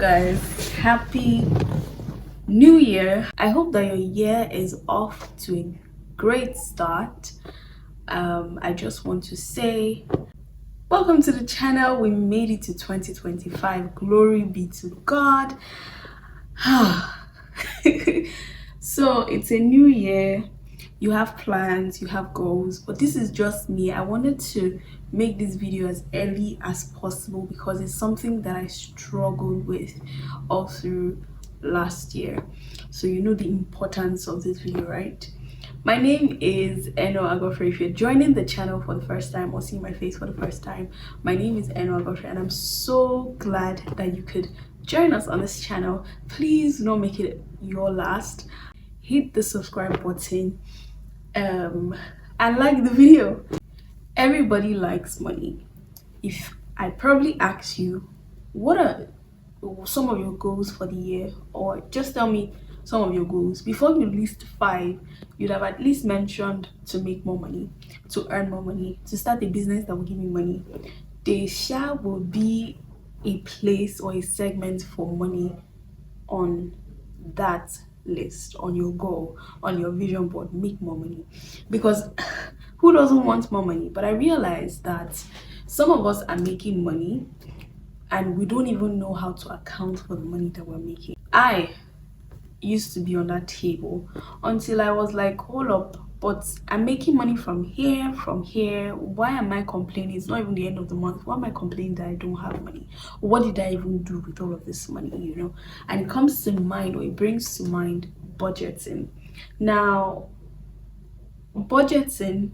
guys, happy new year. I hope that your year is off to a great start. I just want to say welcome to the channel. We made it to 2025. Glory be to God. So it's a new year. You have plans, you have goals, but this is just me. I wanted to make this video as early as possible because it's something that I struggled with all through last year. So you know the importance of this video, right? My name is Eno Agofre. If you're joining the channel for the first time or seeing my face for the first time, my name is Eno Agofre and I'm so glad that you could join us on this channel. Please do not make it your last. Hit the subscribe button and like the video. Everybody likes money. If I probably ask you what are some of your goals for the year, or just tell me some of your goals, before you list 5, you'd have at least mentioned to make more money, to earn more money, to start a business that will give me money. There will be a place or a segment for money on that list, on your goal, on your vision board. Make more money, because who doesn't want more money? But I realized that some of us are making money and we don't even know how to account for the money that we're making. I used to be on that table until I was like, hold up, but I'm making money from here. Why am I complaining? It's not even the end of the month. Why am I complaining that I don't have money? What did I even do with all of this money, you know? And it comes to mind, or it brings to mind, budgeting. Now, budgeting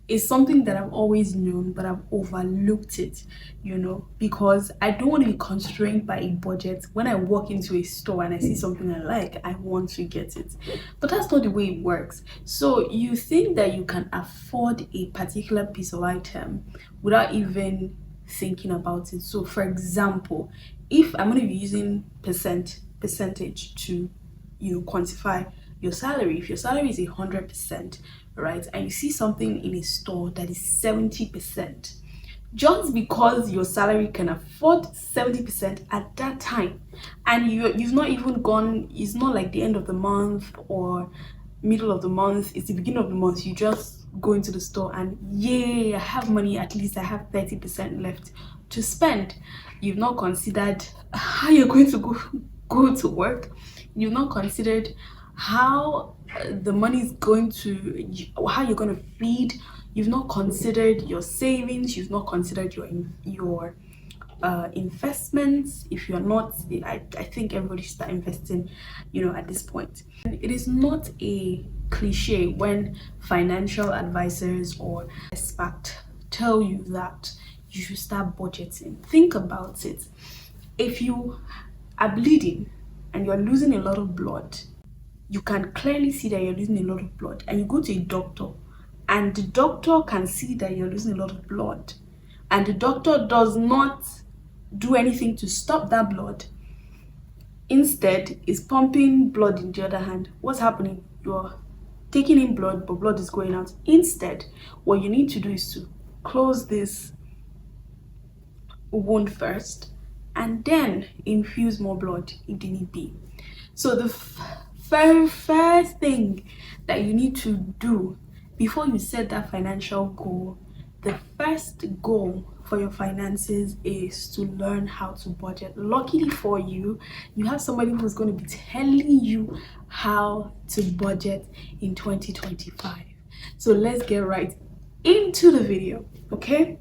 is something that I've always known, but I've overlooked it, you know, because I don't want to be constrained by a budget. When I walk into a store and I see something I like, I want to get it. But that's not the way it works. So you think that you can afford a particular piece of item without even thinking about it. So for example, if I'm going to be using percentage to, you know, quantify your salary. If your salary is 100%, right, and you see something in a store that is 70%, just because your salary can afford 70% at that time, and you've not even gone, it's not like the end of the month or middle of the month, it's the beginning of the month, you just go into the store and yay, I have money, at least I have 30% left to spend. You've not considered how you're going to go to work. You've not considered how the money is going to, how you're going to feed. You've not considered your savings. You've not considered your investments. If you're not, I think everybody should start investing, you know, at this point. It is not a cliche when financial advisors or experts tell you that you should start budgeting. Think about it. If you are bleeding and you're losing a lot of blood, you can clearly see that you're losing a lot of blood, and you go to a doctor and the doctor can see that you're losing a lot of blood, and the doctor does not do anything to stop that blood, instead is pumping blood in the other hand. What's happening? You're taking in blood, but blood is going out. Instead, what you need to do is to close this wound first and then infuse more blood if they need be. So the very first thing that you need to do before you set that financial goal, the first goal for your finances is to learn how to budget. Luckily for you, you have somebody who's going to be telling you how to budget in 2025. So let's get right into the video, okay?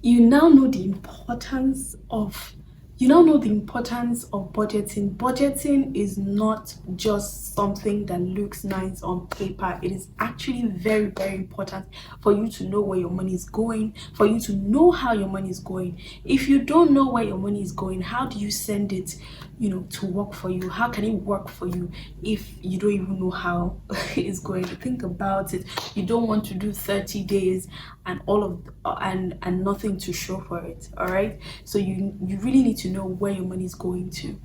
You now know the importance of budgeting. Budgeting is not just something that looks nice on paper. It is actually very, very important for you to know where your money is going, for you to know how your money is going. If you don't know where your money is going, how do you send it, you know, to work for you? How can it work for you if you don't even know how it's going? Think about it. You don't want to do 30 days and all of and nothing to show for it. All right, so you really need to know where your money is going to.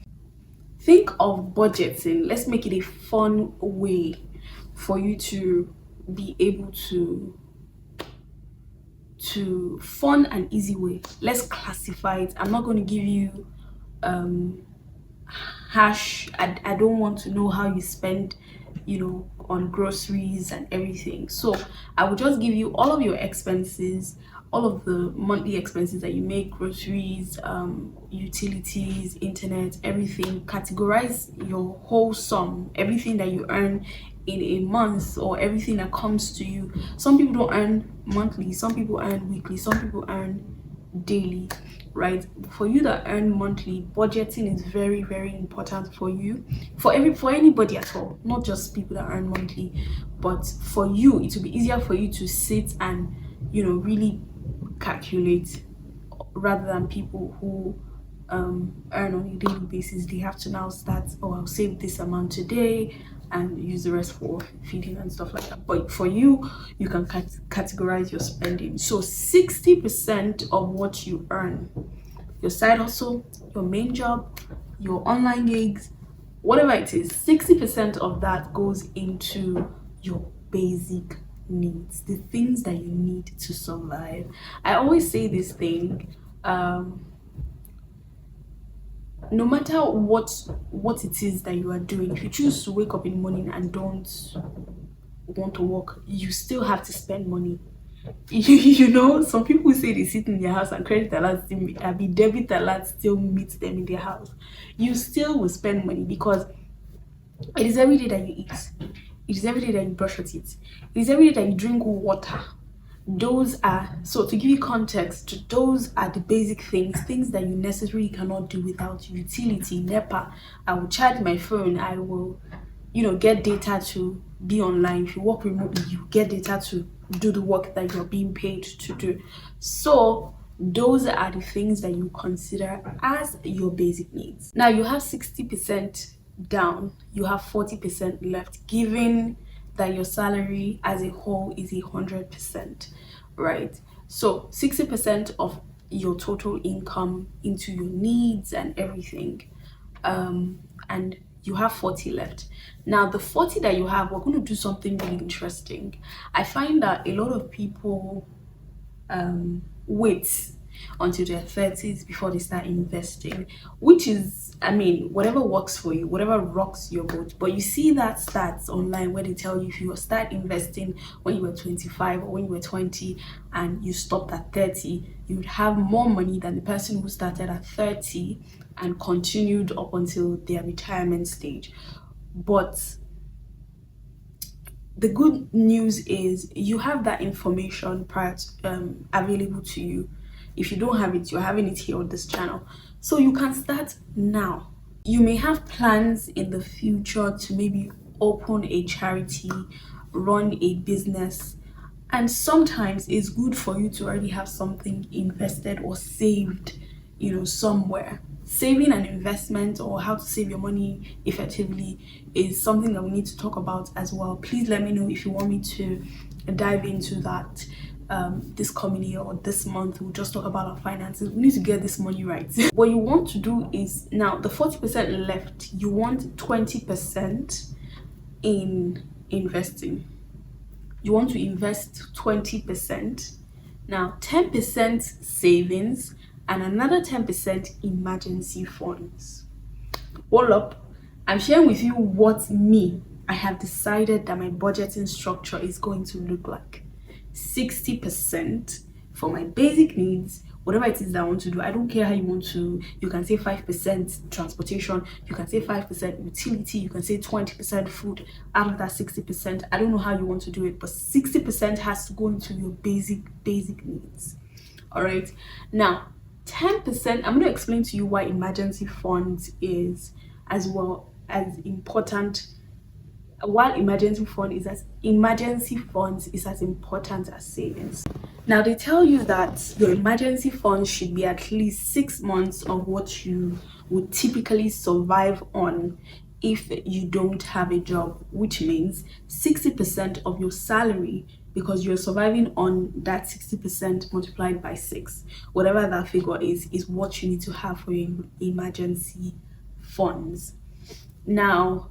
Think of budgeting. Let's make it a fun way for you to be able to to fun and easy way. Let's classify it. I'm not going to give you hash. I don't want to know how you spend, on groceries and everything. So I will just give you all of your expenses, all of the monthly expenses that you make: groceries, utilities, internet, everything. Categorize your whole sum, everything that you earn in a month, or everything that comes to you. Some people don't earn monthly, some people earn weekly, some people earn daily, right? For you that earn monthly, budgeting is very, very important for you, for anybody at all, not just people that earn monthly. But for you, it will be easier for you to sit and really calculate, rather than people who earn on a daily basis. They have to now start, oh, I'll save this amount today and use the rest for feeding and stuff like that. But for you, you can categorize your spending. So 60% of what you earn, your side hustle, your main job, your online gigs, whatever it is, 60% of that goes into your basic needs, the things that you need to survive. I always say this thing, no matter what it is that you are doing, if you choose to wake up in the morning and don't want to work, you still have to spend money. Some people say they sit in their house and credit alerts debit alerts still meet them in their house. You still will spend money, because it is every day that you eat, it is every day that you brush your teeth, it is every day that you drink water. Those are, so to give you context, those are the basic things that you necessarily cannot do without. Utility, NEPA, I will charge my phone, I will get data to be online. If you work remotely, you get data to do the work that you're being paid to do. So those are the things that you consider as your basic needs. Now you have 60% down, you have 40% left, given that your salary as a whole is 100%, right? So 60% of your total income into your needs and everything, and you have 40 left. Now the 40 that you have, we're going to do something really interesting. I find that a lot of people wait until their 30s before they start investing, which is, whatever works for you, whatever rocks your boat. But you see that stats online where they tell you, if you start investing when you were 25 or when you were 20 and you stopped at 30, you would have more money than the person who started at 30 and continued up until their retirement stage. But the good news is you have that information available to you. If you don't have it, you're having it here on this channel. So you can start now. You may have plans in the future to maybe open a charity, run a business, and sometimes it's good for you to already have something invested or saved, somewhere. Saving and investment, or how to save your money effectively, is something that we need to talk about as well. Please let me know if you want me to dive into that. This coming year or this month, we'll just talk about our finances. We need to get this money right. What you want to do is, now the 40% left, you want 20% in investing. You want to invest 20%. Now 10% savings and another 10% emergency funds. Hold up, I'm sharing with you what I have decided that my budgeting structure is going to look like. 60% for my basic needs, whatever it is that I want to do. I don't care how you want to. You can say 5% transportation, you can say 5% utility, you can say 20% food out of that 60%. I don't know how you want to do it, but 60% has to go into your basic needs. All right, now 10%, I'm going to explain to you why emergency funds is as well as important. While emergency funds is as important as savings. Now they tell you that your emergency funds should be at least 6 months of what you would typically survive on if you don't have a job, which means 60% of your salary, because you're surviving on that 60% multiplied by 6, whatever that figure is what you need to have for your emergency funds. Now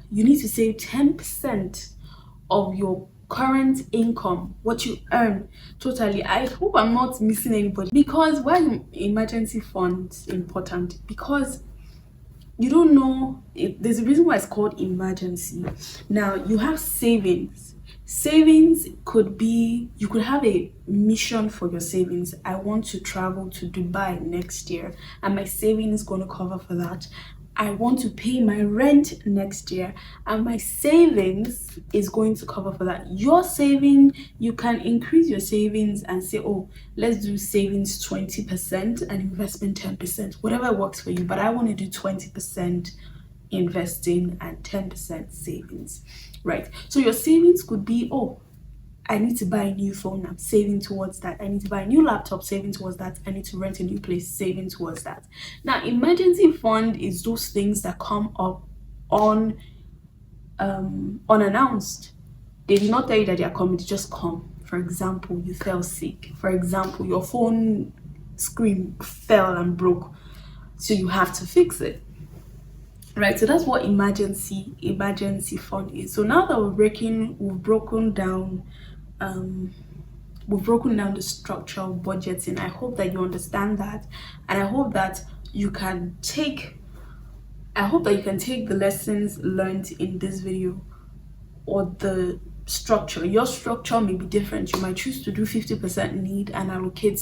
you need to save 10% of your current income, what you earn totally. I hope I'm not missing anybody. Because why emergency funds important? Because you don't know if there's a reason why it's called emergency. Now you have savings. Savings could be, you could have a mission for your savings. I want to travel to Dubai next year and my savings is going to cover for that. I want to pay my rent next year and my savings is going to cover for that. Your saving, you can increase your savings and say, oh, let's do savings 20% and investment 10%, whatever works for you. But I want to do 20% investing and 10% savings, right? So your savings could be, oh, I need to buy a new phone, I'm saving towards that. I need to buy a new laptop, saving towards that. I need to rent a new place, saving towards that. Now, emergency fund is those things that come up on unannounced. They did not tell you that they are coming, they just come. For example, you fell sick. For example, your phone screen fell and broke, so you have to fix it. Right, so that's what emergency fund is. So now that we've broken down the structure of budgeting, I hope that you understand that, and I hope that you can take the lessons learned in this video, or the structure. Your structure may be different. You might choose to do 50% need and allocate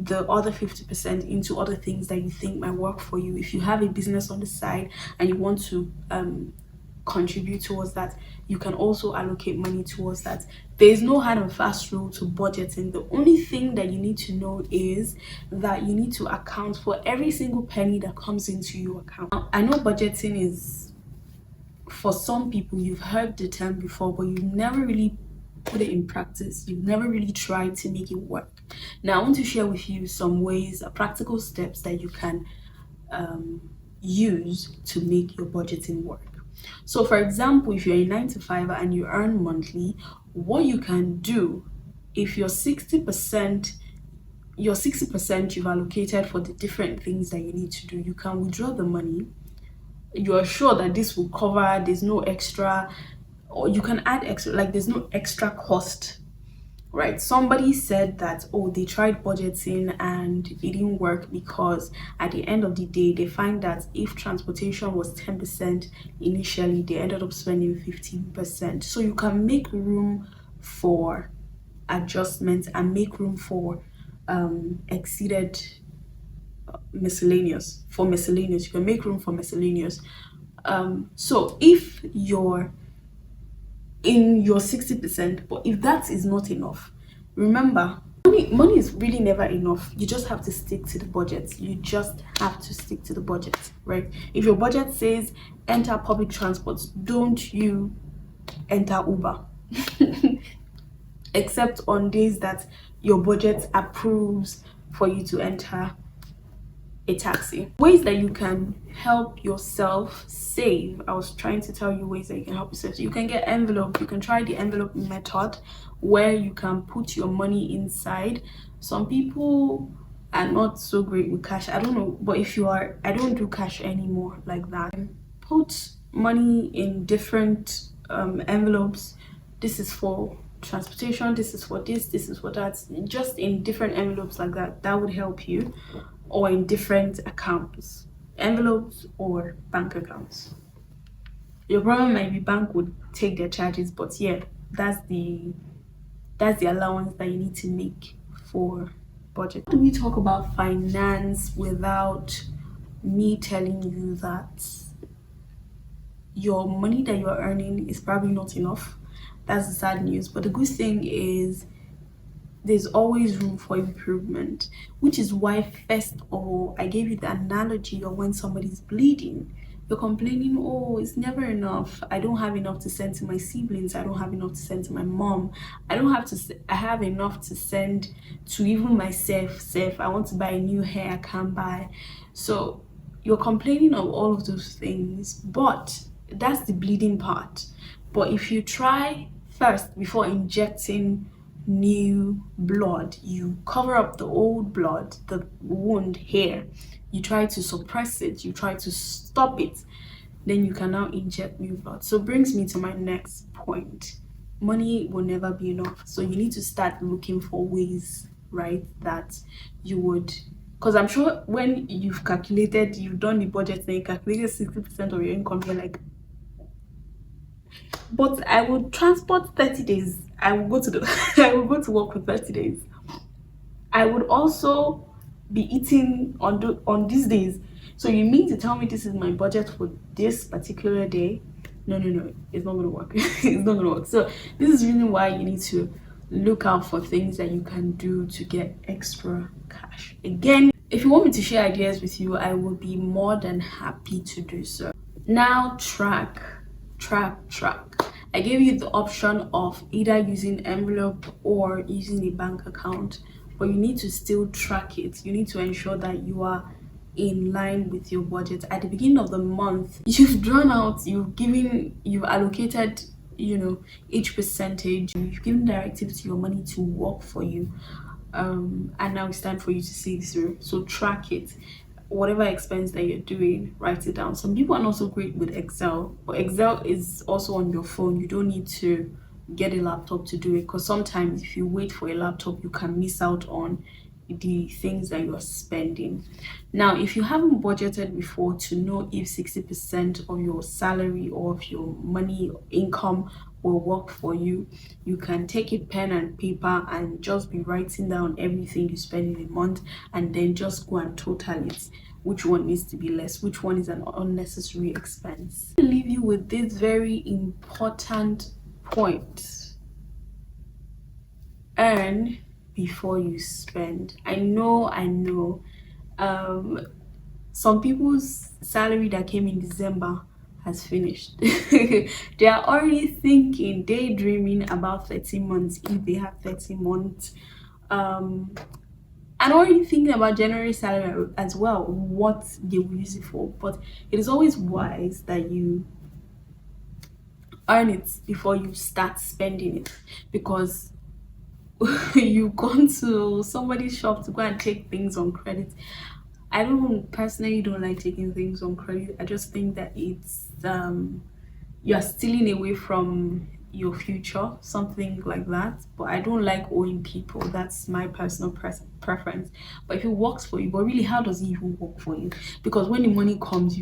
the other 50% into other things that you think might work for you. If you have a business on the side and you want to contribute towards that, you can also allocate money towards that. There is no hard and fast rule to budgeting. The only thing that you need to know is that you need to account for every single penny that comes into your account. Now, I know budgeting is, for some people, you've heard the term before, but you've never really put it in practice. You've never really tried to make it work. Now I want to share with you some ways, practical steps that you can use to make your budgeting work. So for example, if you're a 9 to 5 and you earn monthly, what you can do, if your 60% you've allocated for the different things that you need to do, you can withdraw the money. You are sure that this will cover, there's no extra, or you can add extra, like there's no extra cost, right? Somebody said that, oh, they tried budgeting and it didn't work because at the end of the day they find that if transportation was 10% initially, they ended up spending 15%. So you can make room for adjustments and make room for exceeded miscellaneous. You can make room for miscellaneous. So if you're in your 60%, but if that is not enough, remember, money is really never enough. You just have to stick to the budget. Right? If your budget says enter public transport, don't you enter Uber. Except on days that your budget approves for you to enter a taxi. Ways that you can help yourself save. I was trying to tell you ways that you can help yourself. So you can get envelope. You can try the envelope method where you can put your money inside. Some people are not so great with cash. I don't know, but if you are, I don't do cash anymore like that. Put money in different envelopes. This is for transportation, this is for this is for that, just in different envelopes like that. That would help you. Or in different accounts, envelopes or bank accounts. Your problem might be bank would take their charges, but yeah, that's the allowance that you need to make for budget. How do we talk about finance without me telling you that your money that you're earning is probably not enough? That's the sad news. But the good thing is there's always room for improvement, which is why first of all I gave you the analogy of when somebody's bleeding. You're complaining, oh, it's never enough. I don't have enough to send to my siblings. I don't have enough to send to my mom. I have enough to send to even myself. I want to buy a new hair, I can't buy. So you're complaining of all of those things, but that's the bleeding part. But if you try first, before injecting new blood, you cover up the old blood, the wound here, you try to suppress it, you try to stop it, then you can now inject new blood. So brings me to my next point. money will never be enough. So you need to start looking for ways, right, that you would, because I'm sure when you've done the budget and you calculated 60% of your income, you're like, but I will transport 30 days. I will go to the I will go to work for 30 days. I would also be eating on these days. So you mean to tell me this is my budget for this particular day? No, no, no. It's not gonna work. It's not gonna work. So this is really why you need to look out for things that you can do to get extra cash. Again, if you want me to share ideas with you, I will be more than happy to do so. Now track. I gave you the option of either using envelope or using a bank account, but you need to still track it. You need to ensure that you are in line with your budget. At the beginning of the month, you've drawn out, you've allocated, each percentage, you've given directives to your money to work for you. And now it's time for you to see it through. So track it. Whatever expense that you're doing, write it down. Some people are not so great with Excel, but Excel is also on your phone. You don't need to get a laptop to do it, because sometimes if you wait for a laptop, you can miss out on the things that you're spending. Now, if you haven't budgeted before to know if 60% of your salary or of your money income will work for you, you can take a pen and paper and just be writing down everything you spend in a month, and then just go and total it. Which one needs to be less? Which one is an unnecessary expense? I'll leave you with this very important point. Earn before you spend. I know some people's salary that came in December has finished. They are already thinking, daydreaming about 30 months, if they have 30 months, and already thinking about January salary as well, what they will use it for. But it is always wise that you earn it before you start spending it, because you've gone to somebody's shop to go and take things on credit. I personally don't like taking things on credit. I just think that it's you're stealing away from your future, something like that. But I don't like owing people. That's my personal preference. But if it works for you, but really, how does it even work for you? Because when the money comes,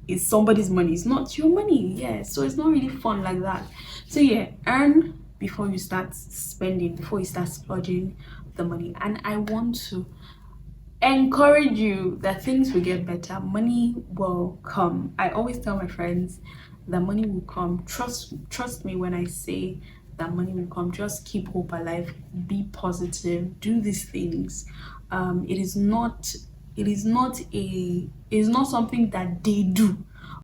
it's somebody's money. It's not your money. Yeah, so it's not really fun like that. So yeah, earn before you start spending, before you start splurging the money. And I want to encourage you that things will get better. Money will come. I always tell my friends that money will come. Trust me when I say that money will come. Just keep hope alive, be positive, do these things. It is not something that they do.